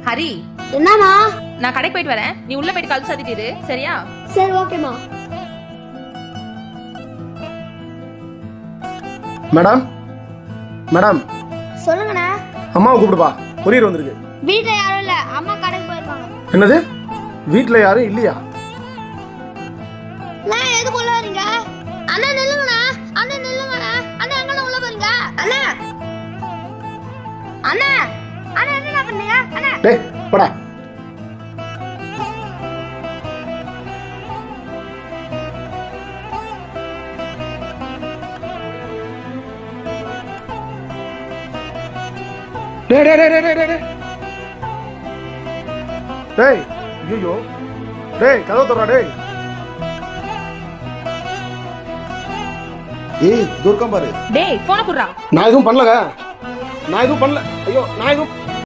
ஹரி, என்னம்மா? நான் கடைக்கு போயிட்டு வரேன். நீ உள்ள போயிட்டு கல் சாத்திட்டு சரியா? சரி, ஓகேம்மா. மேடம் மேடம் சொல்லுங்கண்ணா. அம்மாவை கூப்பிடுப்பா, கொரியர் வந்திருக்கு. வீட்டுல யாரும் இல்ல, அம்மா கடைக்கு போயிருக்காங்க. என்னது, வீட்டில் யாரும் இல்லையா? நான் எதுக்கு உள்ள வரீங்க? அண்ணா நில்லுங்கண்ணா, அண்ணா நில்லுங்கண்ணா. அண்ணா எங்கண்ணா உள்ள போறீங்க? அண்ணா அண்ணா அண்ணா என்ன பண்ணீங்க? அண்ணா டேய் போடா. டேய் டேய் டேய் டேய் டேய் டேய் ஐயோ டேய், கதவு தர்றா டேய். ஏய் துர்க்கம் பாரு. டேய் போன குடுறா. நான் எதுவும் பண்ணலங்க, நான் எதுவும் பண்ணல. ஐயோ நான் எதுவும்